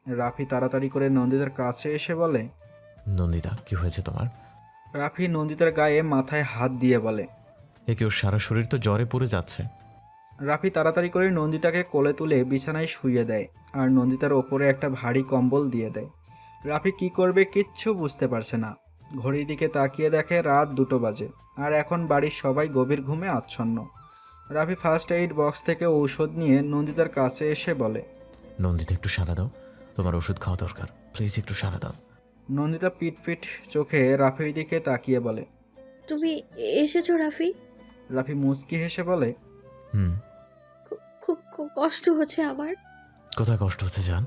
রাফি তাড়াতাড়ি করে নন্দিতার কাছে এসে বলে। নন্দিতা, কি হয়েছে তোমার? রাফি নন্দিতার গায়ে মাথায় হাত দিয়ে বলে। ওর সারা শরীর তো জ্বরে পড়ে যাচ্ছে। রাফি তাড়াতাড়ি করে নন্দিতাকে কোলে তুলে বিছানায় শুইয়ে দেয় আর নন্দিতার ওপরে একটা ভারী কম্বল দিয়ে দেয়। রাফি কি করবে কিচ্ছু বুঝতে পারছে না। ঘড়ির দিকে তাকিয়ে দেখে রাত 2টো বাজে আর এখন বাড়ির সবাই গভীর ঘুমে আচ্ছন্ন। রাফি ফার্স্ট এইড বক্স থেকে ঔষধ নিয়ে নন্দিতার কাছে এসে বলে। নন্দিতা, একটু সাড়া দাও, তোমার ওষুধ খাওয়া দরকার, প্লিজ একটু সাড়া দাও। নন্দিতা পিটপিট চোখে রাফির দিকে তাকিয়ে বলে। তুমি এসেছো রাফি? রাফি মুচকি হেসে বলে। হুম। খুব কষ্ট হচ্ছে আমার। কোথায় কষ্ট হচ্ছে জান?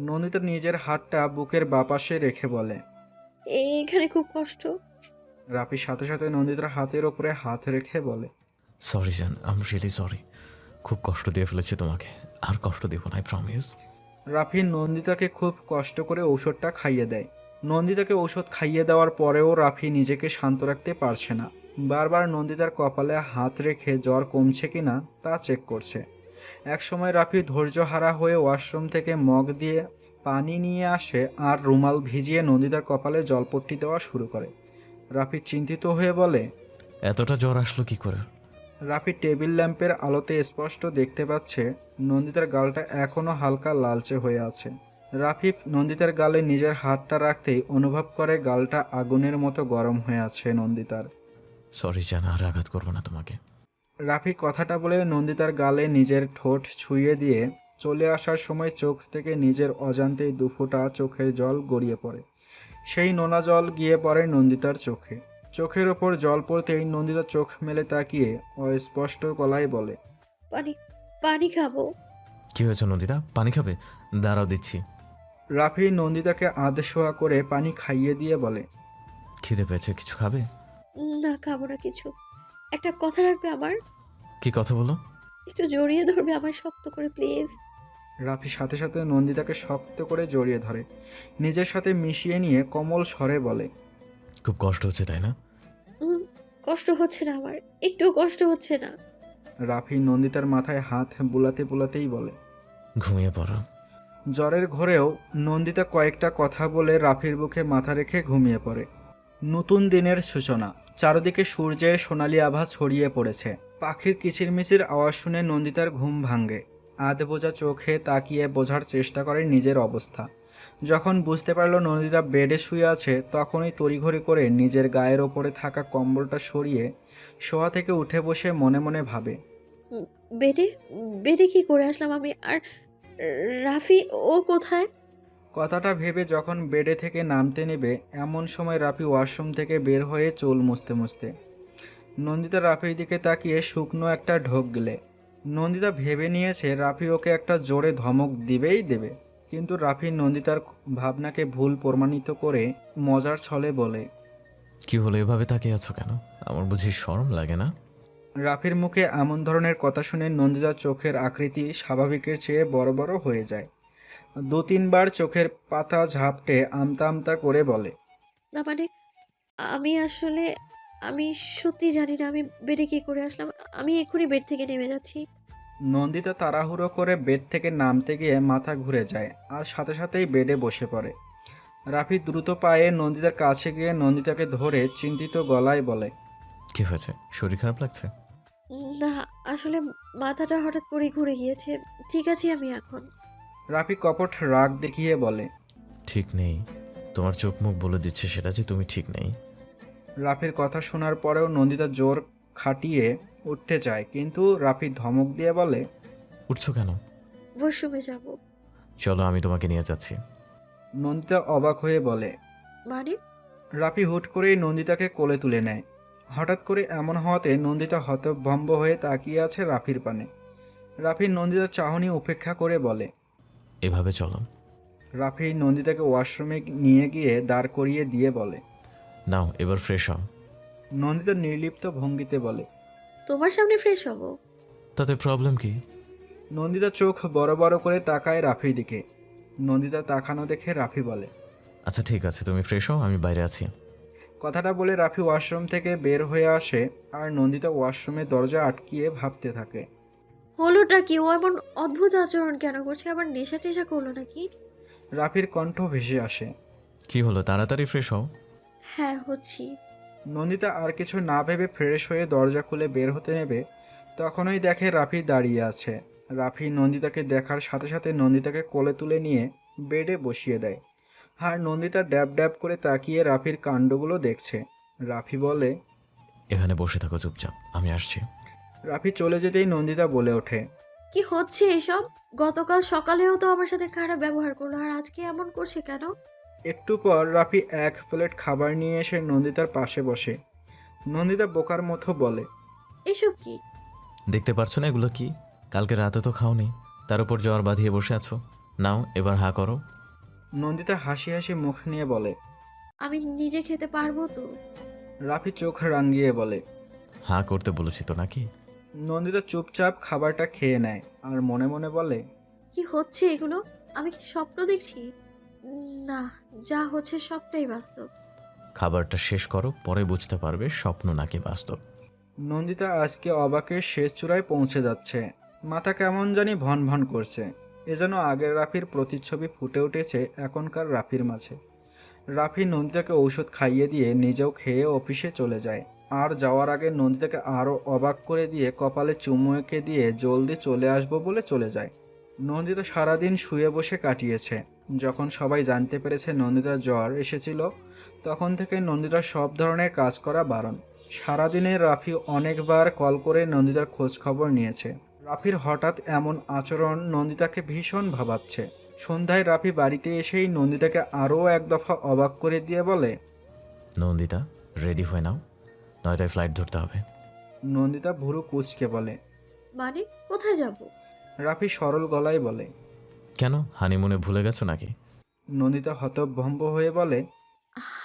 নন্দিতা নিজের হাতটা বুকের বাপাশে রেখে বলে। এখানে খুব কষ্ট। রাফির সাথে সাথে নন্দিতার হাতের ওপরে হাত রেখে বলে। সরি জান, আই এম রিয়েলি সরি। খুব কষ্ট দিয়ে ফেলেছি তোমাকে, আর কষ্ট দেব না, আই প্রমিস। রাফি নন্দিতাকে খুব কষ্ট করে ঔষধটা খাইয়ে দেয়। নন্দিতাকে ঔষধ খাইয়ে দেওয়ার পরেও রাফি নিজেকে শান্ত রাখতে পারছে না। বারবার নন্দিতার কপালে হাত রেখে জ্বর কমছে কিনা তা চেক করছে। একসময় রাফি ধৈর্যহারা হয়ে ওয়াশরুম থেকে মগ দিয়ে পানি নিয়ে আসে আর রুমাল ভিজিয়ে নন্দিতার কপালে জলপট্টি দেওয়া শুরু করে। রাফি চিন্তিত হয়ে বলে। এতটা জ্বর আসলো কি করে? রাফি টেবিল ল্যাম্পের আলোতে স্পষ্ট দেখতে পাচ্ছে নন্দিতার গালটা এখনও হালকা লালচে হয়ে আছে। রাফি নন্দিতার গালে নিজের হাতটা রাখতেই অনুভব করে গালটা আগুনের মতো গরম হয়ে আছে নন্দিতার। সরি জান, আর আঘাত করবো না তোমাকে। রাফি কথাটা বলে নন্দিতার গালে নিজের ঠোঁট ছুঁয়ে দিয়ে চলে আসার সময় চোখ থেকে নিজের অজান্তেই দুফোঁটা চোখের জল গড়িয়ে পড়ে। সেই নোনা জল গিয়ে পড়ে নন্দিতার চোখে। চোখের ওপর জল পড়তেই নন্দিতা চোখ মেলে তাকিয়ে অস্পষ্ট গলায় বলে। পানি পানি খাবো। কি হয়েছে নন্দিতা, পানি খাবে? দাঁড়াও দিচ্ছি। রাফি নন্দিতাকে আধশোয়া করে পানি খাইয়ে দিয়ে বলে। খিদে পেয়েছে, কিছু খাবে? না, খাবো না কিছু। একটা কথা রাখবে আমার? কি কথা বলো? একটু জড়িয়ে ধরবে আমার শক্ত করে প্লিজ। রাফি সাথে সাথে নন্দিতাকে শক্ত করে জড়িয়ে ধরে নিজের সাথে মিশিয়ে নিয়ে কোমল স্বরে বলে। খুব কষ্ট হচ্ছে তাই না? কষ্ট হচ্ছে না আমার, একটু কষ্ট হচ্ছে না। রাফি নন্দিতার মাথায় হাত বুলাতে বুলাতেই বলে। ঘুমিয়ে পড়ো। জ্বরের ঘোরেও নন্দিতা কয়েকটা কথা বলে রাফির বুকে মাথা রেখে ঘুমিয়ে পড়ে। নতুন দিনের সূচনা। চারদিকে সূর্যের সোনালি আভা ছড়িয়ে পড়েছে। পাখির কিচিরমিচির আওয়াজ শুনে নন্দিতার ঘুম ভাঙে। আধ বোঝা চোখে তাকিয়ে বোঝার চেষ্টা করে নিজের অবস্থা। যখন বুঝতে পারল নন্দিতা বেডে শুয়ে আছে তখনই তড়িঘড়ি করে নিজের গায়ের ওপরে থাকা কম্বলটা সরিয়ে শোয়া থেকে উঠে বসে মনে মনে ভাবে। উম, বেডে বেডে কি করে আসলাম আমি? আর রাফি ও কোথায়? কথাটা ভেবে যখন বেডে থেকে নামতে নেবে এমন সময় রাফি ওয়াশরুম থেকে বের হয়ে চুল মুছতে মুছতে নন্দিতা রাফির দিকে তাকিয়ে শুকনো একটা ঢোক গেলে। নন্দিতা ভেবে নিয়েছে রাফি ওকে একটা জোরে ধমক দিবেই দেবে, কিন্তু রাফি নন্দিতার ভাবনাকে ভুল প্রমাণিত করে মজার ছলে বলে। কি হলো, এভাবে তাকিয়ে আছো কেন? আমার বুঝি শরম লাগে না? রাফির মুখে এমন ধরনের কথা শুনে নন্দিতার চোখের আকৃতি স্বাভাবিকের চেয়ে বড় বড় হয়ে যায়। 2-3 বার চোখের পাতা ঝাপটে আমতা আমতা করে বলে। না মানে, আমি আসলে আমি সত্যি জানি না আমি বেডে কি করে আসলাম। আমি এক্ষুনি বেড থেকে নেমে যাচ্ছি। নন্দিতা তাড়াহুড়ো করে বেড থেকে নামতে গিয়ে মাথা ঘুরে যায় আর সাথে সাথেই বেডে বসে পড়ে। রাফি দ্রুত পায়ে নন্দিতার কাছে গিয়ে নন্দিতাকে ধরে চিন্তিত গলায় বলে। কি হয়েছে, শরীর খারাপ লাগছে? না, আসলে মাথাটা হঠাৎ করে ঘুরে গিয়েছে। ঠিক আছি আমি এখন। রাফি কপট রাগ দেখিয়ে বলে। ঠিক নেই? তোমার চোখ মুখ বলে দিচ্ছে সেটা যে তুমি ঠিক নেই। রাফির কথা শোনার পরেও নন্দিতা জোর খাটিয়ে উঠতে চায়, কিন্তু রাফি ধমক দিয়ে বলে। উঠছো কেন? ওয়াশরুমে যাব। চলো, আমি তোমাকে নিয়ে যাচ্ছি। নন্দিতা অবাক হয়ে বলে। মানে? রাফি হুট করেই নন্দিতাকে কোলে তুলে নেয়। হঠাৎ করে এমন হওয়াতে নন্দিতা হতভম্ব হয়ে তাকিয়ে আছে রাফির পানে। রাফি নন্দিতার চাহনি উপেক্ষা করে বলে। এভাবে চলো। রাফি নন্দিতাকে ওয়াশরুমে নিয়ে গিয়ে দাঁড় করিয়ে দিয়ে বলে। নাও এবার ফ্রেশ হও। নন্দিতা নির্লিপ্ত ভঙ্গিতে বলে। তোমার সামনে ফ্রেশ হব? তাতে প্রবলেম কি? নন্দিতা চোখ বড় বড় করে তাকায় রাফির দিকে। নন্দিতা তাকানো দেখে রাফি বলে। আচ্ছা ঠিক আছে, তুমি ফ্রেশ হও, আমি বাইরে আছি। কথাটা বলে রাফি ওয়াশরুম থেকে বের হয়ে আসে আর নন্দিতা ওয়াশরুমের দরজা আটকিয়ে ভাবতে থাকে। হলোটা কি? ও এমন অদ্ভুত আচরণ কেন করছে? আবার নেশা টেশা করলো নাকি? রাফির কণ্ঠ ভেসে আসে। কি হলো, তাড়াতাড়ি ফ্রেশ হও। হ্যাঁ, হচ্ছি। নন্দিতা আর কিছু না ভেবে ফ্রেশ হয়ে দরজা খুলে বের হতে নেবে, তখনই দেখে রাফি দাঁড়িয়ে আছে। রাফি নন্দিতাকে দেখার সাথে সাথে নন্দিতাকে কোলে তুলে নিয়ে বেডে বসিয়ে দেয়। আর নন্দিতা ড্যাব ড্যাব করে তাকিয়ে রাফির কাণ্ডগুলো দেখছে। রাফি বলে, এখানে বসে থাকো চুপচাপ, আমি আসছি। রাফি চলে যেতেই নন্দিতা বলে ওঠে, কি হচ্ছে এসব? গতকাল সকালেও তো আমার সাথে খারাপ ব্যবহার করলো, আর আজকে এমন করছে কেন? একটু পর রাফি এক প্লেট খাবার নিয়ে এসে নন্দিতার পাশে বসে। নন্দিতা বোকার মতো বলে, এসব কি? দেখতে পারছো না এগুলো কি? কালকে রাতে তো খাওনি, তার উপর জ্বর বাঁধিয়ে বসে আছো। নাও এবার হা করো। নন্দিতা হাসি হাসি মুখ নিয়ে বলে। আমি নিজে খেতে পারবো তো? রাফি চোখ রাঙিয়ে বলে। হা করতে বলেছি তো নাকি? নন্দিতা চুপচাপ খাবারটা খেয়ে নেয় আর মনে মনে বলে, কি হচ্ছে এগুলো? আমি কি স্বপ্ন দেখছি? না, যা হচ্ছে সবটাই বাস্তব। খাবারটা শেষ করো, পরে বুঝতে পারবে স্বপ্ন নাকি বাস্তব। নন্দিতা আজকে অবাকের শেষ চূড়ায় পৌঁছে যাচ্ছে। মাথা কেমন জানি ভন ভন করছে। এ যেন আগের রাফির প্রতিচ্ছবি ফুটে উঠেছে এখনকার রাফির মাঝে। রাফি নন্দিতাকে ঔষধ খাইয়ে দিয়ে নিজেও খেয়ে অফিসে চলে যায়। আর যাওয়ার আগে নন্দিতাকে আরও অবাক করে দিয়ে কপালে চুমু এঁকে দিয়ে জলদি চলে আসবো বলে চলে যায়। নন্দিতা সারাদিন শুয়ে বসে কাটিয়েছে। যখন সবাই জানতে পেরেছে নন্দিতার জ্বর এসেছিল, তখন থেকে নন্দিতার সব ধরনের কাজ করা বারণ। সারাদিনে রাফি অনেকবার কল করে নন্দিতার খোঁজ খবর নিয়েছে। রাফির হঠাৎ এমন আচরণ নন্দিতাকে ভীষণ ভাবাচ্ছে। সন্ধ্যায় রাফি বাড়িতে এসেই নন্দিতাকে আরও এক দফা অবাক করে দিয়ে বলে, নন্দিতা, রেডি হয়ে নাও, 9টায় ফ্লাইট ধরতে হবে। নন্দিতা ভুরু কুঁচকে বলে। মানে কোথায় যাব? রাফি সরল গলায় বলে। কেন, হানিমুনে ভুলে গেছো নাকি? নন্দিতা হতভম্ব হয়ে বলে।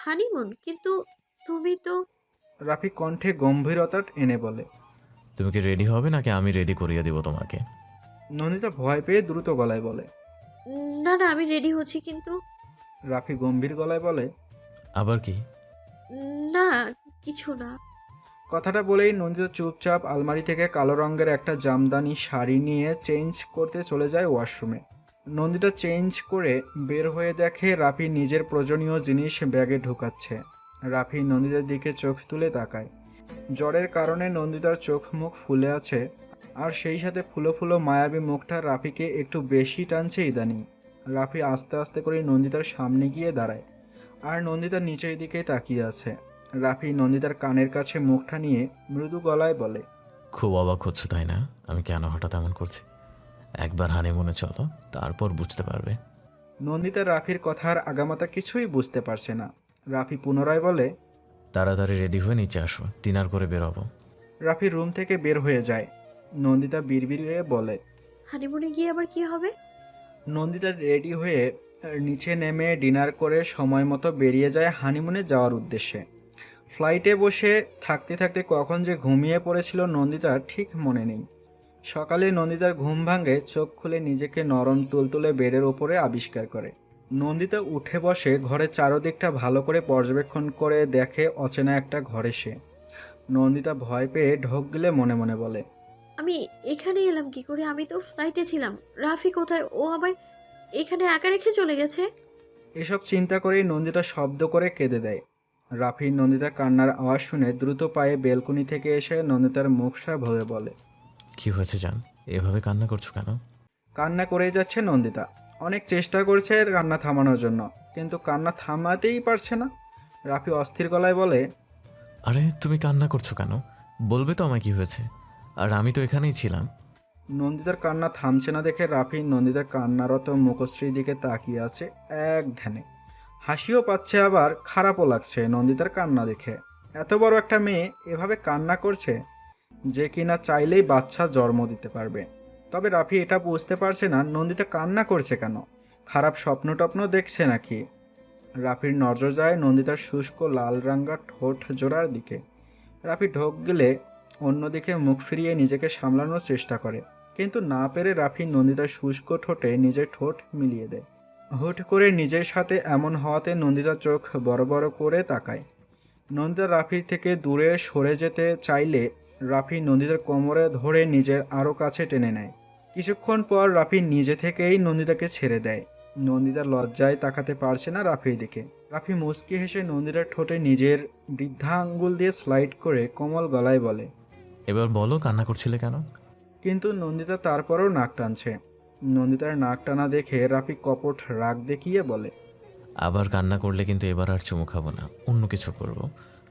হানিমুন? কিন্তু তুমি তো... রাফি কণ্ঠে গম্ভীরতা এনে বলে। তুমি কি রেডি হবে নাকি আমি রেডি করিয়ে দিব তোমাকে? নন্দিতা ভয় পেয়ে দ্রুত গলায় বলে। না না, আমি রেডি হচ্ছি, কিন্তু... রাফি গম্ভীর গলায় বলে। আবার কি? না, কিছু না। কথাটা বলেই নন্দিতা চুপচাপ আলমারি থেকে কালো রঙের একটা জামদানি শাড়ি নিয়ে চেঞ্জ করতে চলে যায় ওয়াশরুমে। নন্দিতা চেঞ্জ করে বের হয়ে দেখে রাফি নিজের প্রয়োজনীয় জিনিস ব্যাগে ঢুকাচ্ছে। রাফি নন্দিতার দিকে চোখ তুলে তাকায়। জ্বরের কারণে নন্দিতার চোখ মুখ ফুলে আছে, আর সেই সাথে ফুলো ফুলো মায়াবী মুখটা রাফিকে একটু বেশি টানছে ইদানিং। রাফি আস্তে আস্তে করে নন্দিতার সামনে গিয়ে দাঁড়ায়, আর নন্দিতা নিচের দিকেই তাকিয়ে আছে। রাফি নন্দিতার কানের কাছে মুখটা নিয়ে মৃদু গলায় বলে। খুব অবাক হচ্ছে তাই না আমি কেন হঠাৎ এমন করছি? একবার হানিমুনে চলো, তারপর বুঝতে পারবে। নন্দিতা রাফির কথার আগামাতা কিছুই বুঝতে পারছে না। রাফি পুনরায় বলে। তাড়াতাড়ি রেডি হয়ে নিচে আসো, ডিনার করে বেরোবো। রাফি রুম থেকে বের হয়ে যায়। নন্দিতা বিড়বিড়ে বলে। হানিমুনে গিয়ে আবার কি হবে? নন্দিতা রেডি হয়ে নিচে নেমে ডিনার করে সময় মতো বেরিয়ে যায় হানিমুনে যাওয়ার উদ্দেশ্যে। ফ্লাইটে বসে থাকতে থাকতে কখন যে ঘুমিয়ে পড়েছিল নন্দিতার ঠিক মনে নেই। সকালে নন্দিতার ঘুম ভাঙে, চোখ খুলে নিজেকে নরম তুলতুলে বেডের ওপরে আবিষ্কার করে। নন্দিতা উঠে বসে ঘরের চারদিকটা ভালো করে পর্যবেক্ষণ করে দেখে অচেনা একটা ঘরে সে। নন্দিতা ভয় পেয়ে ঢোক গিলে মনে মনে বলে। আমি এখানে এলাম কি করে? আমি তো ফ্লাইটে ছিলাম। রাফি কোথায়? ও আবার এখানে একা রেখে চলে গেছে। এসব চিন্তা করেই নন্দিতা শব্দ করে কেঁদে দেয়। রাফি নন্দিতার কান্নার আওয়াজ শুনে দ্রুত পায়ে বেলকনি থেকে এসে নন্দিতার মুখটা ভরে বলে। কি হয়েছে জান, এভাবে কান্না করছো কেন? কান্না করেই যাচ্ছে নন্দিতা। অনেক চেষ্টা করছে এর কান্না থামানোর জন্য, কিন্তু কান্না থামাতেই পারছে না। রাফি অস্থির গলায় বলে। আরে তুমি কান্না করছো কেন? বলবে তো আমায় কি হয়েছে? আর আমি তো এখানেই ছিলাম। নন্দিতার কান্না থামছে না দেখে রাফি নন্দিতার কান্নারত মুখশ্রীর দিকে তাকিয়ে আছে এক ধ্যানে। হাসিও পাচ্ছে, আবার খারাপও লাগছে নন্দিতার কান্না দেখে। এত বড় একটা মেয়ে এভাবে কান্না করছে, যে কিনা চাইলেই বাচ্চা জন্ম দিতে পারবে। তবে রাফি এটা বুঝতে পারছে না নন্দিতা কান্না করছে কেন। খারাপ স্বপ্ন টপ্ন দেখছে নাকি? রাফির নজর যায় নন্দিতার শুষ্ক লাল রাঙা ঠোঁট জোড়ার দিকে। রাফি ঢোক গেলে অন্যদিকে মুখ ফিরিয়ে নিজেকে সামলানোর চেষ্টা করে, কিন্তু না পেরে রাফি নন্দিতার শুষ্ক ঠোঁটে নিজের ঠোঁট মিলিয়ে দেয়। হুট করে নিজের সাথে এমন হওয়াতে নন্দিতার চোখ বড় বড় করে তাকায়। নন্দিতা রাফির থেকে দূরে সরে যেতে চাইলে রাফি নন্দিতার কোমরে ধরে নিজের আরও কাছে টেনে নেয়। কিছুক্ষণ পর রাফি নিজে থেকেই নন্দিতাকে ছেড়ে দেয়। নন্দিতা লজ্জায় তাকাতে পারছে না রাফির দিকে। রাফি মুচকি হেসে নন্দিতার ঠোঁটে নিজের বৃদ্ধা আঙ্গুল দিয়ে স্লাইড করে কোমল গলায় বলে। এবার বলো কান্না করছিলে কেন? কিন্তু নন্দিতা তারপরও নাক টানছে। নন্দিতার নাক টানা দেখে রাফি কপট রাগ দেখিয়ে বলে। আবার কান্না করলে কিন্তু এবার আর চুমু খাবো না, অন্য কিছু করব।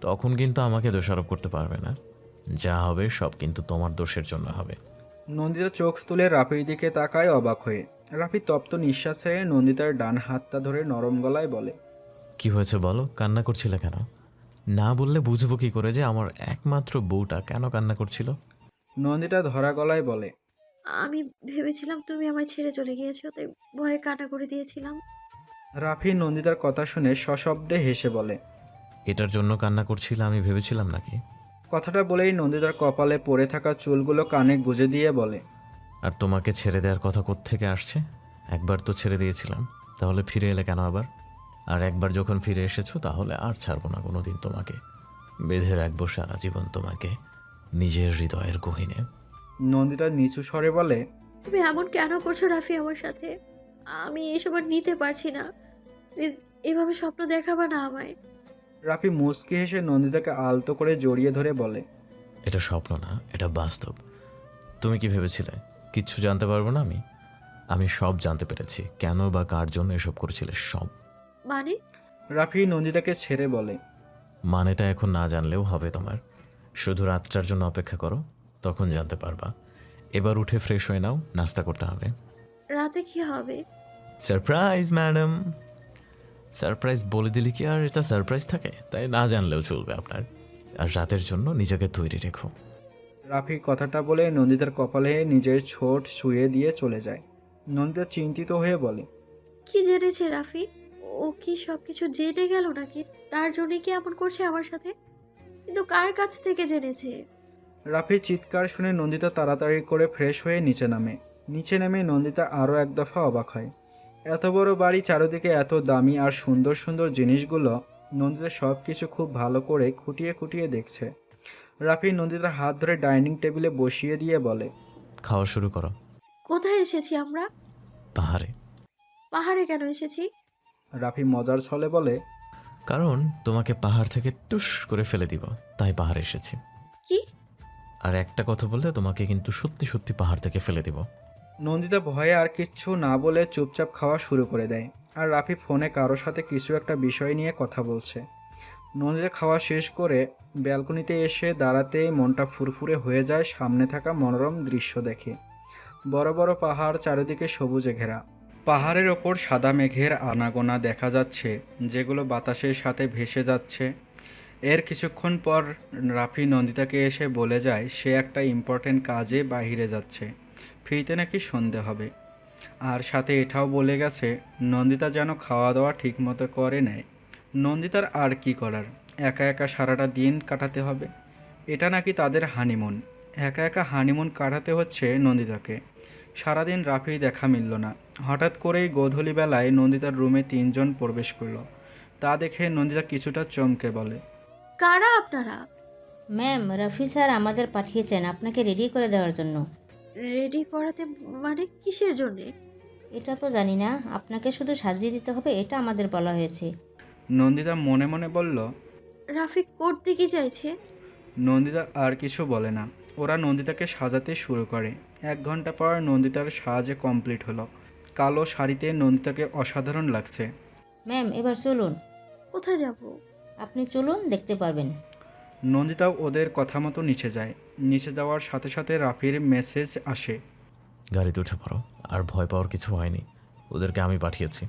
তখন কিন্তু আমাকে দোষারোপ করতে পারবে না। যা হবে সব কিন্তু তোমার দোষের জন্য হবে। নন্দিতা চোখ তুলে রাফির দিকে তাকায় অবাক হয়ে। রাফি তপ্ত নিঃশ্বাস ছেড়ে নন্দিতার ডান হাতটা ধরে নরম গলায় বলে। কি হয়েছে বলো, কান্না করছিলে কেন? না বললে বুঝবো কি করে যে আমার একমাত্র বউটা কেন কান্না করছিল? নন্দিতা ধরা গলায় বলে। আমি ভেবেছিলাম তুমি আমায় ছেড়ে চলে গিয়েছো, তাই ভয়ে কান্না করে দিয়েছিলাম। রাফি নন্দিতার কথা শুনে সশব্দে হেসে বলে। এটার জন্য কান্না করছিলে আমি ভেবেছিলাম নাকি? কথাটা বলেই নন্দিতার কপালে পড়ে থাকা চুলগুলো কানে গুজে দিয়ে বলে। আর তোমাকে ছেড়ে দেওয়ার কথা কোত্থেকে আসছে? একবার তো ছেড়ে দিয়েছিলাম, তাহলে ফিরে এলে কেন আবার? আর একবার যখন ফিরে এসেছো তাহলে আর ছাড়বো না কোনোদিন তোমাকে। বেঁধে রাখবো সারা জীবন তোমাকে নিজের হৃদয়ের গহীনে। নন্দিতা নিচু স্বরে বলে। তুমি এমন কেন করছো রাফি আমার সাথে? আমি এসব আর নিতে পারছি না। প্লিজ এভাবে স্বপ্ন দেখাবা না আমায়। রাফি মুচকি হেসে নন্দিতাকে আলতো করে জড়িয়ে ধরে বলে। এটা স্বপ্ন না, এটা বাস্তব। তুমি কি ভেবেছিলে কিচ্ছু জানতে পারবো না? আমি সব জানতে পেরেছি, কেন বা কার জন্য এসব করেছিলে সব। মানে? রাফি নন্দিতাকে ছেড়ে বলে। মানেটা এখন না জানলেও হবে তোমার। শুধু রাতটার জন্য অপেক্ষা করো, তখন জানতে পারবা। এবার উঠে ফ্রেশ হয়ে নাও, নাস্তা করতে হবে। রাতে কি হবে? Surprise madam. সারপ্রাইজ বলে দিলে কি আর এটা সারপ্রাইজ থাকে? তাই না জানলেও চলবে আপনার। আর রাতের জন্য নিজেকে তৈরি রেখো। রাফি কথাটা বলে নন্দিতার কপালে নিজের ঠোঁট শুয়ে দিয়ে চলে যায়। নন্দিতা চিন্তিত হয়ে বলে। কি জেনেছে রাফি? ও কি সবকিছু জেনে গেল নাকি? তার জন্য কি এমন করছে আমার সাথে? কিন্তু কার কাছ থেকে জেনেছে? রাফির চিৎকার শুনে নন্দিতা তাড়াতাড়ি করে ফ্রেশ হয়ে নিচে নামে। নিচে নেমে নন্দিতা আরও এক দফা অবাক হয়। এত বড় বাড়ি, চারিদিকে এত দামি আর সুন্দর সুন্দর জিনিসগুলো। নন্দিতা সব কিছু খুব ভালো করে খুঁটিয়ে খুঁটিয়ে দেখছে। রাফি নন্দিতার হাত ধরে ডাইনিং টেবিলে বসিয়ে দিয়ে বলে। খাওয়া শুরু করো। কোথায় এসেছি আমরা? পাহাড়ে। পাহাড়ে কেন এসেছি? রাফি মজার ছলে বলে। কারণ তোমাকে পাহাড় থেকে টুস করে ফেলে দিব, তাই পাহাড়ে এসেছি। কি? আর একটা কথা বললে তোমাকে কিন্তু সত্যি সত্যি পাহাড় থেকে ফেলে দিব। নন্দিতা ভয়ে আর কিচ্ছু না বলে চুপচাপ খাওয়া শুরু করে দেয়। আর রাফি ফোনে কারো সাথে কিছু একটা বিষয় নিয়ে কথা বলছে। নন্দিতা খাওয়া শেষ করে ব্যালকনিতে এসে দাঁড়াতেই মনটা ফুরফুরে হয়ে যায় সামনে থাকা মনোরম দৃশ্য দেখে। বড় বড় পাহাড়, চারিদিকে সবুজে ঘেরা। পাহাড়ের ওপর সাদা মেঘের আনাগোনা দেখা যাচ্ছে, যেগুলো বাতাসের সাথে ভেসে যাচ্ছে। এর কিছুক্ষণ পর রাফি নন্দিতাকে এসে বলে যায় সে একটা ইম্পর্টেন্ট কাজে বাইরে যাচ্ছে, ফিরতে নাকি সন্ধে হবে। আর সাথে এটাও বলে গেছে নন্দিতা যেন খাওয়া দাওয়া ঠিকমতো করে নেয়। নন্দিতার আর কি করার, একা একা সারাটা দিন কাটাতে হবে। এটা নাকি তাদের হানিমুন। একা একা হানিমুন কাটাতে হচ্ছে নন্দিতাকে। সারাদিন রাফি দেখা মিলল না। হঠাৎ করেই গোধূলিবেলায় নন্দিতার রুমে 3 জন প্রবেশ করলো। তা দেখে নন্দিতা কিছুটা চমকে বলে। কারা আপনারা? ম্যাম, রাফি স্যার আমাদের পাঠিয়েছেন আপনাকে রেডি করে দেওয়ার জন্য। রেডি করাতে? মানে কিসের জন্যে? এটা তো জানি না, আপনাকে শুধু সাজিয়ে দিতে হবে, এটা আমাদের বলা হয়েছে। নন্দিতা মনে মনে বলল। রাফি করতে কি চাইছে? নন্দিতা আর কিছু বলে না। ওরা নন্দিতাকে সাজাতে শুরু করে। 1 ঘন্টা পর নন্দিতার সাজে কমপ্লিট হলো। কালো শাড়িতে নন্দিতাকে অসাধারণ লাগছে। ম্যাম, এবার চলুন। কোথায় যাব? আপনি চলুন, দেখতে পারবেন। নন্দিতাও ওদের কথা মতো নিচে যায়। নিচে যাওয়ার সাথে সাথে রাফির মেসেজ আসে। গাড়িতে উঠে পড়ো, আর ভয় পাওয়ার কিছু হয়নি, ওদেরকে আমি পাঠিয়েছি।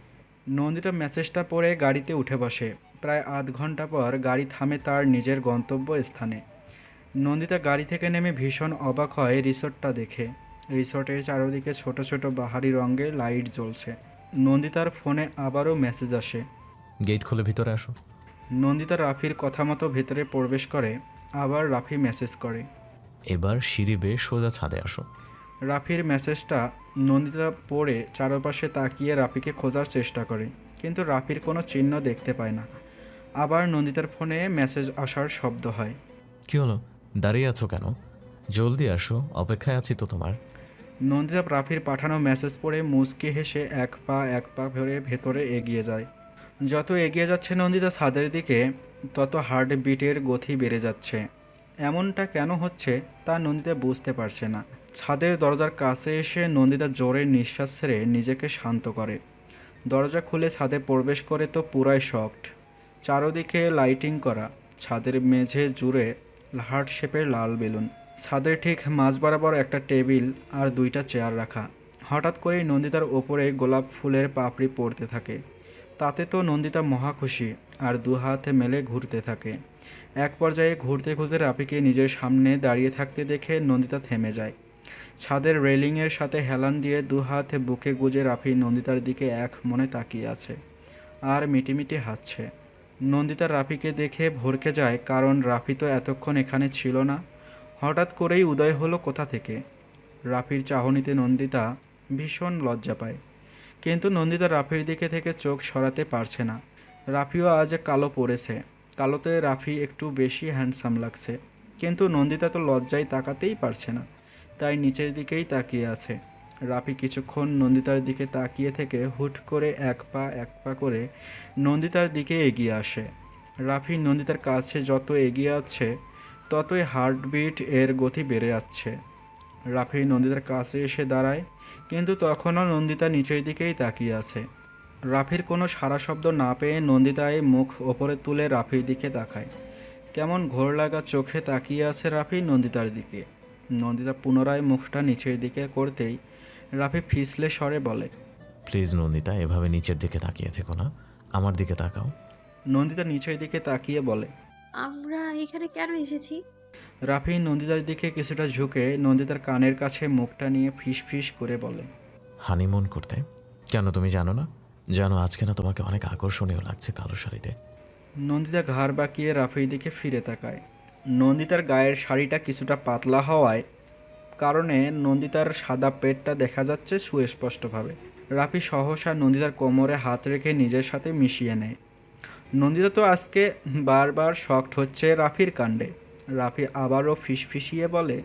নন্দিতা মেসেজটা পড়ে গাড়িতে উঠে বসে। প্রায় আধ ঘন্টা পর গাড়ি থামে তার নিজের গন্তব্য স্থানে। নন্দিতা গাড়ি থেকে নেমে ভীষণ অবাক হয় রিসোর্টটা দেখে। রিসোর্টের চারদিকে ছোট ছোট বাহারি রঙের লাইট জ্বলছে। নন্দিতার ফোনে আবারও মেসেজ আসে। গেট খুলে ভিতরে আসো। নন্দিতা রাফির কথা মতো ভেতরে প্রবেশ করে। আবার রাফি মেসেজ করে। এবার সিঁড়ি বেয়ে সোজা ছাদে আসো। রাফির মেসেজটা নন্দিতা পড়ে চারপাশে তাকিয়ে রাফিকে খোঁজার চেষ্টা করে, কিন্তু রাফির কোনো চিহ্ন দেখতে পায় না। আবার নন্দিতার ফোনে মেসেজ আসার শব্দ হয়। কি হলো, দাঁড়িয়ে আছো কেন? জলদি আসো, অপেক্ষায় আছি তো তোমার। নন্দিতা রাফির পাঠানো মেসেজ পড়ে মুচকি হেসে এক পা ভরে ভেতরে এগিয়ে যায়। যত এগিয়ে যাচ্ছে নন্দিতা ছাদের দিকে, তত হার্টবিটের গতি বেড়ে যাচ্ছে। এমনটা কেন হচ্ছে তা নন্দিতা বুঝতে পারছে না। ছাদের দরজার কাছে এসে নন্দিতা জোরে নিঃশ্বাস ছেড়ে নিজেকে শান্ত করে। দরজা খুলে ছাদে প্রবেশ করে তো পুরাই শকড। চারদিকে লাইটিং করা, ছাদের মেঝে জুড়ে হার্ট শেপের লাল বেলুন, ছাদের ঠিক মাঝ বরাবর একটা টেবিল আর 2টা চেয়ার রাখা। হঠাৎ করেই নন্দিতার ওপরে গোলাপ ফুলের পাপড়ি পড়তে থাকে। তাতে তো নন্দিতা মহা খুশি আর 2 হাত মেলে ঘুরতে থাকে। এক পর্যায়ে ঘুরতে ঘুরতে রাফিকে নিজের সামনে দাঁড়িয়ে থাকতে দেখে নন্দিতা থেমে যায়। ছাদের রেলিংয়ের সাথে হেলান দিয়ে 2 হাত বুকে গুজে রাফি নন্দিতার দিকে এক মনে তাকিয়ে আছে আর মিটিমিটি হাসছে। নন্দিতা রাফিকে দেখে ভরকে যায়, কারণ রাফি তো এতক্ষণ এখানে ছিল না। হঠাৎ করেই উদয় হলো কোথা থেকে। রাফির চাহনিতে নন্দিতা ভীষণ লজ্জা পায়, কিন্তু নন্দিতা রাফির দিকে থেকে চোখ সরাতে পারছে না। রাফিও আজ কালো পড়েছে, কালোতে রাফি একটু বেশি হ্যান্ডসাম লাগছে, কিন্তু নন্দিতা তো লজ্জায় তাকাতেই পারছে না, তাই নিচের দিকেই তাকিয়ে আছে। রাফি কিছুক্ষণ নন্দিতার দিকে তাকিয়ে থেকে হুট করে এক পা করে নন্দিতার দিকে এগিয়ে আসে। রাফি নন্দিতার কাছে যত এগিয়ে আসছে ততই হার্টবিট এর গতি বেড়ে যাচ্ছে। রাফি নন্দিতার কাছে এসে দাঁড়ায়, কিন্তু তখনও নন্দিতা নিচের দিকেই তাকিয়ে আছে। রাফির কোনো সাড়া শব্দ না পেয়ে নন্দিতায় মুখ ওপরে তুলে রাফির দিকে তাকায়। কেমন ঘোর লাগা চোখে তাকিয়ে আছে রাফি নন্দিতার দিকে। নন্দিতা পুনরায় মুখটা নিচের দিকে করতেই রাফি ফিসলে স্বরে বলে, প্লিজ নন্দিতা, এভাবে নিচের দিকে তাকিয়ে থেকো না, আমার দিকে তাকাও। নন্দিতা নিচের দিকে তাকিয়ে বলে, আমরা এখানে কেন এসেছি? রাফি নন্দিতার দিকে কিছুটা ঝুঁকে নন্দিতার কানের কাছে মুখটা নিয়ে ফিস ফিস করে বলে, হানিমুন করতে। কেন তুমি জানো না? জানো আজকে না তোমাকে অনেক আকর্ষণীয় লাগছে কালো শাড়িতে। নন্দিতা ঘাড় বাঁকিয়ে রাফির দিকে ফিরে তাকায়। নন্দিতার গায়ের শাড়িটা কিছুটা পাতলা হওয়ায় কারণে নন্দিতার সাদা পেটটা দেখা যাচ্ছে সুস্পষ্টভাবে। রাফি সহসা নন্দিতার কোমরে হাত রেখে নিজের সাথে মিশিয়ে নেয়। নন্দিতা তো আজকে বারবার শকড হচ্ছে রাফির কাণ্ডে। রাফি আবারও ফিসফিসিয়ে বলে,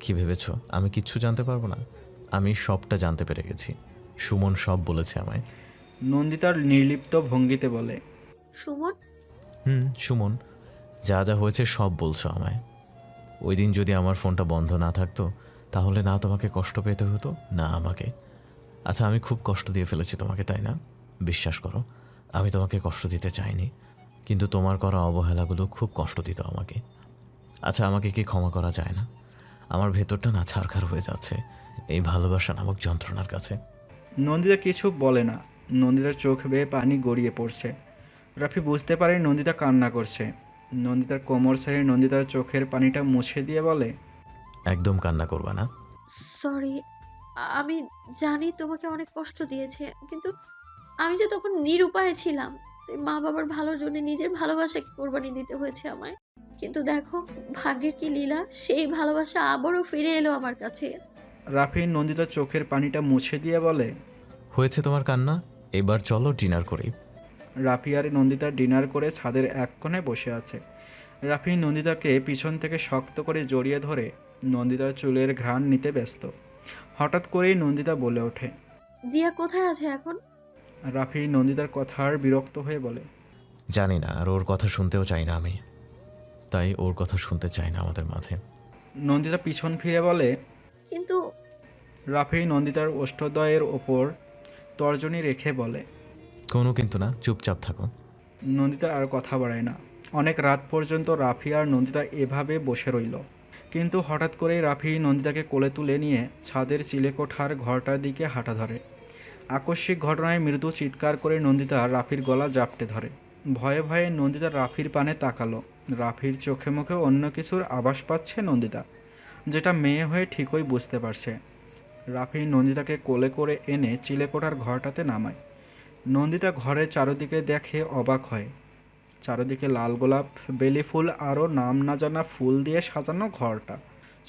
কি ভেবেছো আমি কিচ্ছু জানতে পারবো না? আমি সবটা জানতে পেরে গেছি। সুমন সব বলেছে আমায়। নন্দিতার নির্লিপ্ত ভঙ্গিতে বলে, সুমন? সুমন যা যা হয়েছে সব বলছো আমায়। ওই দিন যদি আমার ফোনটা বন্ধ না থাকতো, তাহলে না তোমাকে কষ্ট পেতে হতো না আমাকে। আচ্ছা, আমি খুব কষ্ট দিয়ে ফেলেছি তোমাকে, তাই না? বিশ্বাস করো, আমি তোমাকে কষ্ট দিতে চাইনি, কিন্তু তোমার করা অবহেলাগুলো খুব কষ্ট দিত আমাকে। আচ্ছা, আমাকে কি ক্ষমা করা যায় না? আমার ভেতরটা না ছারখার হয়ে যাচ্ছে এই ভালোবাসা নামক যন্ত্রণার কাছে। নন্দিতা কিছু বলে না। নন্দিতার চোখ বেয়ে পানি গড়িয়ে পড়ছে। রাফি বুঝতে পারে নন্দিতা কান্না করছে। নন্দিতার কোমর ছেড়ে নন্দিতার চোখের পানিটা মুছে দিয়ে বলে, একদম কান্না করবা না। সরি, আমি জানি তোমাকে অনেক কষ্ট দিয়েছে, কিন্তু আমি যে তখন নিরুপায় ছিলাম। তাই মা বাবার ভালোর জন্য নিজের ভালোবাসাকে কোরবানি দিতে হয়েছে আমায়। কিন্তু দেখো, ভাগ্যের কি লীলা, সেই ভালোবাসা আবারও ফিরে এলো আমার কাছে। রাফি নন্দিতার চোখের পানিটা মুছে দিয়ে বলে, হয়েছে তোমার কান্না, এবার চলো ডিনার করি। রাফি আর নন্দিতা ডিনার করে ছাদের এক কোণে বসে আছে। রাফি নন্দিতাকে পিছন থেকে শক্ত করে জড়িয়ে ধরে নন্দিতার চুলের ঘ্রাণ নিতে ব্যস্ত। হঠাৎ করেই নন্দিতা বলে ওঠে, দিয়া কোথায় আছে এখন? রাফি নন্দিতার কথার বিরক্ত হয়ে বলে, জানি না, আর ওর কথা শুনতেও চাই না আমি, তাই ওর কথা শুনতে চাই না আমাদের মাঝে। নন্দিতা পিছন ফিরে বলে, কিন্তু রাফি নন্দিতার ওষ্ঠদ্বয়ের ওপর তর্জনী রেখে বলে, কোনো কিন্তু না, চুপচাপ থাকো। নন্দিতা আর কথা বাড়ায় না। অনেক রাত পর্যন্ত রাফি আর নন্দিতা এভাবে বসে রইল। কিন্তু হঠাৎ করেই রাফি নন্দিতাকে কোলে তুলে নিয়ে ছাদের চিলেকোঠার ঘরটার দিকে হাঁটা ধরে। আকস্মিক ঘটনায় মৃদু চিৎকার করে নন্দিতা রাফির গলা জাপটে ধরে। ভয়ে ভয়ে নন্দিতা রাফির পানে তাকালো। রাফির চোখে মুখে অন্য কিছুর আভাস পাচ্ছে নন্দিতা, যেটা মেয়ে হয়ে ঠিকই বুঝতে পারছে। রাফি নন্দিতাকে কোলে করে এনে চিলেকোঠার ঘরটাতে নামায়। নন্দিতা ঘরের চারদিকে দেখে অবাক হয়। চারদিকে লাল গোলাপ, বেলি ফুল আরও নাম না জানা ফুল দিয়ে সাজানো ঘরটা।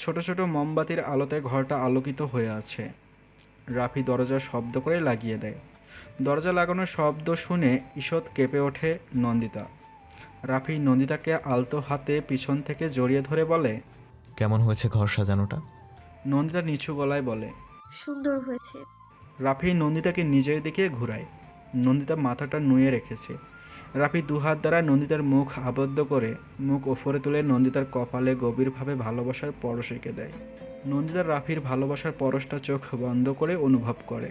ছোট ছোট মোমবাতির আলোতে ঘরটা আলোকিত হয়ে আছে। রাফি দরজা শব্দ করে লাগিয়ে দেয়। দরজা লাগানোর শব্দ শুনে ঈষৎ কেঁপে ওঠে নন্দিতা। রাফি নন্দিতাকে আলতো হাতে পিছন থেকে জড়িয়ে ধরে বলে, কেমন হয়েছে ঘর সাজানোটা? নন্দিতা নিচু গলায় বলে, সুন্দর হয়েছে। রাফি নন্দিতাকে নিজের দিকে ঘুরায়। নন্দিতা মাথাটা নুয়ে রেখেছে। রাফি দুহাত দ্বারা নন্দিতার মুখ আবদ্ধ করে মুখ ওপরে তুলে নন্দিতার কপালে গভীরভাবে ভালোবাসার পরশ এঁকে দেয়। নন্দিতার রাফির ভালোবাসার পরশটা চোখ বন্ধ করে অনুভব করে।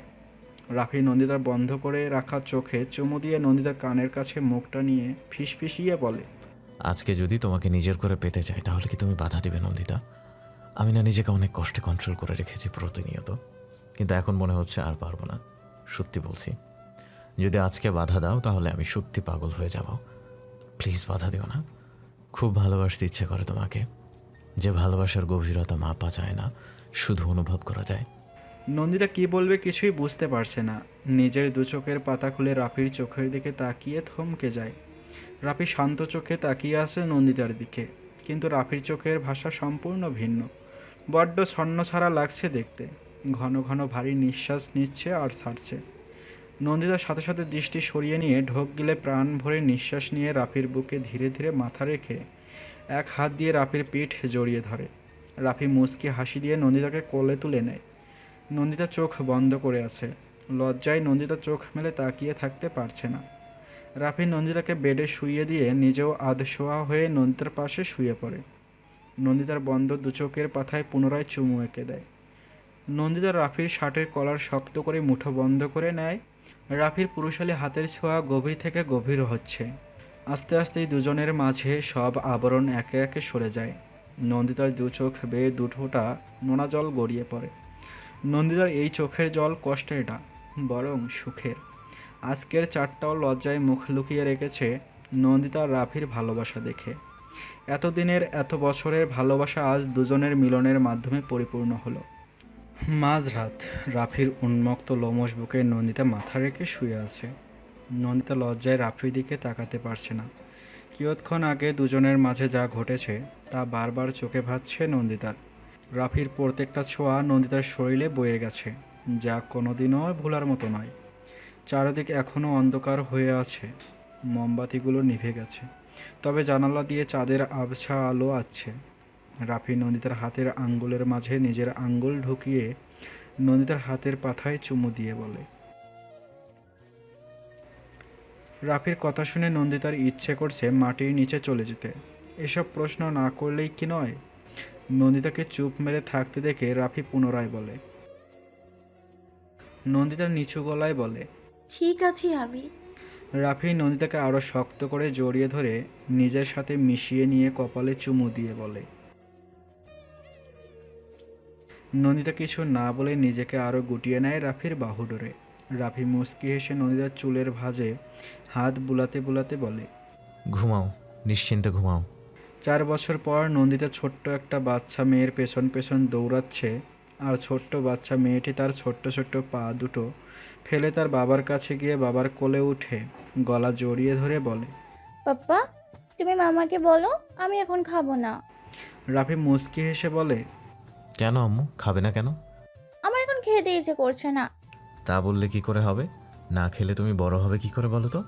রাফি নন্দিতার বন্ধ করে রাখা চোখে চুমু দিয়ে নন্দিতার কানের কাছে মুখটা নিয়ে ফিসফিসিয়ে বলে, আজকে যদি তোমাকে নিজের করে পেতে চাই তাহলে কি তুমি বাধা দিবে নন্দিতা? আমি না নিজেকে অনেক কষ্টে কন্ট্রোল করে রেখেছি প্রতিনিয়ত, কিন্তু এখন মনে হচ্ছে আর পারবো না। সত্যি বলছি, যদি আজকে বাধা দাও তাহলে আমি সত্যি পাগল হয়ে যাব। প্লিজ বাধা দিও না। খুব ভালোবাসতে ইচ্ছে করে তোমাকে, যে ভালোবাসার গভীরতা মাপা যায় না, শুধু অনুভব করা যায়। নন্দিতা কি বলবে কিছুই বুঝতে পারছে না। নিজের দু চোখের পাতা খুলে রাফির চোখের দিকে তাকিয়ে থমকে যায়। রাফি শান্ত চোখে তাকিয়ে আছে নন্দিতার দিকে, কিন্তু রাফির চোখের ভাষা সম্পূর্ণ ভিন্ন। বড্ড ছন্নছাড়া লাগছে দেখতে। ঘন ঘন ভারী নিঃশ্বাস নিচ্ছে আর ছাড়ছে। নন্দিতার সাথে সাথে দৃষ্টি সরিয়ে নিয়ে ঢোক গিলে প্রাণ ভরে নিঃশ্বাস নিয়ে রাফির বুকে ধীরে ধীরে মাথা রেখে এক হাত দিয়ে রাফির পিঠ জড়িয়ে ধরে। রাফি মুচকি হাসি দিয়ে নন্দিতাকে কোলে তুলে নেয়। নন্দিতা চোখ বন্ধ করে আছে। লজ্জায় নন্দিতা চোখ মেলে তাকিয়ে থাকতে পারছে না। রাফি নন্দিতাকে বেডে শুইয়ে দিয়ে নিজেও আধশোয়া হয়ে নন্দিতার পাশে শুয়ে পড়ে। নন্দিতার বন্ধ দু চোখের পাথায় পুনরায় চুমু এঁকে দেয়। নন্দিতা রাফির শার্টের কলার শক্ত করে মুঠো বন্ধ করে নেয়। রাফির পুরুষালী হাতের ছোঁয়া গভীর থেকে গভীর হচ্ছে। আস্তে আস্তেই দুজনের মাঝে সব আবরণ একে একে সরে যায়। নন্দিতার দু চোখ বেয়ে দুটোটা নোনা জল গড়িয়ে পড়ে। নন্দিতার এই চোখের জল কষ্টের না, বরং সুখের। আজকের চারটাও লজ্জায় মুখ লুকিয়ে রেখেছে নন্দিতা রাফির ভালোবাসা দেখে। এতদিনের এত বছরের ভালোবাসা আজ দুজনের মিলনের মাধ্যমে পরিপূর্ণ হলো। মাঝরাত। রাফির উন্মুক্ত লোমশ বুকে নন্দিতা মাথা রেখে শুয়ে আছে। নন্দিতা লজ্জায় রাফির দিকে তাকাতে পারছে না। কিয়ৎক্ষণ আগে দুজনের মাঝে যা ঘটেছে তা বারবার চোখে ভাসছে নন্দিতার। রাফির প্রত্যেকটা ছোঁয়া নন্দিতার শরীরে বয়ে গেছে, যা কোনোদিনও ভোলার মতো নয়। চারিদিকে এখনও অন্ধকার হয়ে আছে। মোমবাতিগুলো নিভে গেছে, তবে জানালা দিয়ে চাঁদের আবছা আলো আসছে। রাফি নন্দিতার হাতের আঙ্গুলের মাঝে নিজের আঙ্গুল ঢুকিয়ে নন্দিতার হাতের পাথায় চুমু দিয়ে বলে। রাফির কথা শুনে নন্দিতার ইচ্ছে করছে মাটির নিচে চলে যেতে। এসব প্রশ্ন না করলেই কি নয়। নন্দিতাকে চুপ মেরে থাকতে দেখে রাফি পুনরায় বলে। নন্দিতার নিচু গলায় বলে, ঠিক আছি আমি। রাফি নন্দিতাকে আরও শক্ত করে জড়িয়ে ধরে নিজের সাথে মিশিয়ে নিয়ে কপালে চুমু দিয়ে বলে। নন্দিতা কিছু না বলে নিজেকে আরও গুটিয়ে নেয় রাফির বাহু ডোরে। রাফি মুচকি হেসে নন্দিতার চুলের ভাঁজে হাত বুলাতে বুলাতে বলে, ঘুমাও, নিশ্চিন্তে ঘুমাও। 4 বছর পর নন্দিতা ছোট্ট একটা বাচ্চা মেয়ের পেছন পেছন দৌড়াচ্ছে, আর ছোট্ট বাচ্চা মেয়েটি তার ছোট্ট ছোট্ট পা দুটো ফেলে তার বাবার কাছে গিয়ে বাবার কোলে উঠে গলা জড়িয়ে ধরে বলে, পাপ্পা, তুমি মামাকে বলো আমি এখন খাবো না। রাফি মুচকি হেসে বলে, কেন আম্মু, খাবে না কেন? আমার এখন খেতে ইচ্ছে করছে না। তা বললে কি করে হবে? না খেলে তুমি বড় হবে কি করে বলো তো?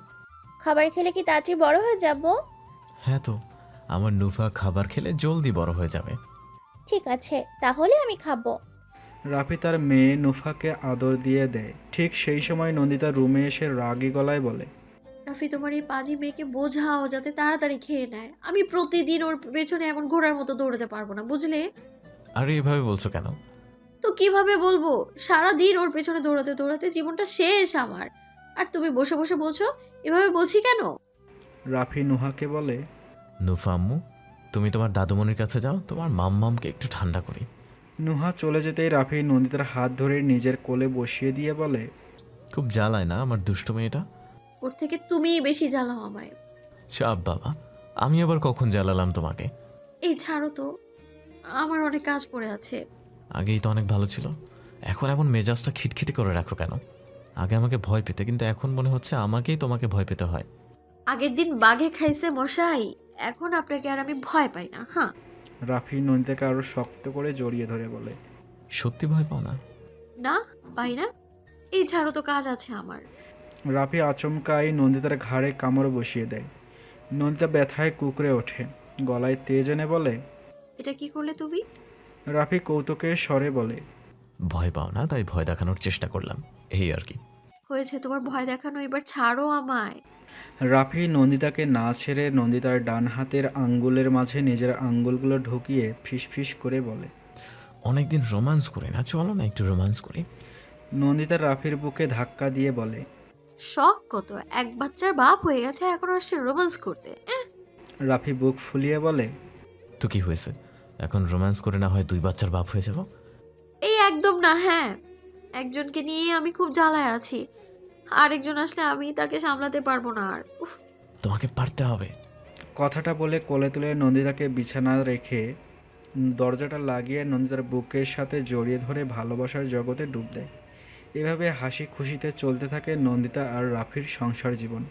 খাবার খেলে কি তাড়াতাড়ি বড় হয়ে যাব? হ্যাঁ তো, আমার নুফা খাবার খেলে জলদি বড় হয়ে যাবে। ঠিক আছে, তাহলে আমি খাবো। রাফি তার মেয়ে নুফাকে আদর দিয়ে দেয়। ঠিক সেই সময় নন্দিতা রুমে এসে রাগী গলায় বলে, রাফি, তোমার এই পাজি মেয়েকে বোঝাও যাতে তাড়াতাড়ি খেয়ে নেয়। আমি প্রতিদিন ওর পেছনে এমন ঘোড়ার মতো দৌড়াতে পারবো না, বুঝলে? আরে এভাবে বলছো কেন? তো কিভাবে বলবো? সারাদিন ওর পেছনে দৌড়াতে দৌড়াতে জীবনটা শেষ আমার। আর তুমি বসে বসে বলছো এভাবে বলছি কেন? রাফি নুহাকে বলে, নুফা আম্মু, তুমি তোমার দাদুমণির কাছে যাও, তোমার মাম্মামকে একটু ঠান্ডা করি। নুহা চলে যেতেই রাফি নন্দিতার হাত ধরে নিজের কোলে বসিয়ে দিয়ে বলে, খুব জ্বালায় না আমার দুষ্টু মেয়েটা? ওর থেকে তুমিই বেশি জ্বালাও আমায়। চাপ বাবা, আমি আবার কখন জ্বালালাম তোমাকে? এই ছাড়ো তো, আমার অনেক কাজ পড়ে আছে। আগেই তো অনেক ভালো ছিল, এখন এমন মেজাজটা খিটখিটে করে রাখো কেন? আগে আমাকে ভয় পেতে, কিন্তু এখন মনে হচ্ছে আমাকেই তোমাকে ভয় পেতে হয়। আগের দিন বাঘে খাইছে মশাই, এখন আপনাকে আর আমি ভয় পাই না। হ্যাঁ, রাফি নন্দিতাকে আরও শক্ত করে জড়িয়ে ধরে বলে, সত্যি ভয় পাও না? না পাই না। এই ছাড়ো তো, কাজ আছে আমার। রাফি আচমকাই নন্দিতার ঘাড়ে কামড় বসিয়ে দেয়। নন্দিতা ব্যথায় কুকড়ে ওঠে, গলায় তেজ এনে বলে, এটা কি করলে তুমি? রাফি কৌতুকের স্বরে বলে, ভয় পাও না, তাই ভয় দেখানোর চেষ্টা করলাম, এই আর কি। হয়েছে তোমার ভয় দেখানো, এবার ছাড়ো আমায়। রাফি নন্দিতাকে না ছেড়ে নন্দিতার ডান হাতের আঙ্গুলের মাঝে নিজের আঙ্গুলগুলো ঢুকিয়ে ফিসফিস করে বলে। অনেকদিন রোম্যান্স করি না, চলো না একটু রোম্যান্স করি। নন্দিতা রাফির বুকে ধাক্কা দিয়ে বলে। শখ কত, এক বাচ্চার বাপ হয়ে গেছে, এখন আসছে রোম্যান্স করতে। রাফি বুক ফুলিয়ে বলে। তো কি হয়েছে, এখন রোম্যান্স করে না হয় 2 বাচ্চার বাপ হয়ে যাব। এই একদম না, হ্যাঁ, একজনকে নিয়ে আমি খুব জ্বালায় আছি, আরেকজন আসলে আমি তাকে সামলাতে পারবো না আর। উফ, তোমাকে পারতে হবে। কথাটা বলে কোলে তুলে নন্দিতাকে বিছানা রেখে দরজাটা লাগিয়ে নন্দিতার বুকের সাথে জড়িয়ে ধরে ভালোবাসার জগতে ডুব দেয়। এভাবে হাসি খুশিতে চলতে থাকে নন্দিতা আর রাফির সংসার জীবন।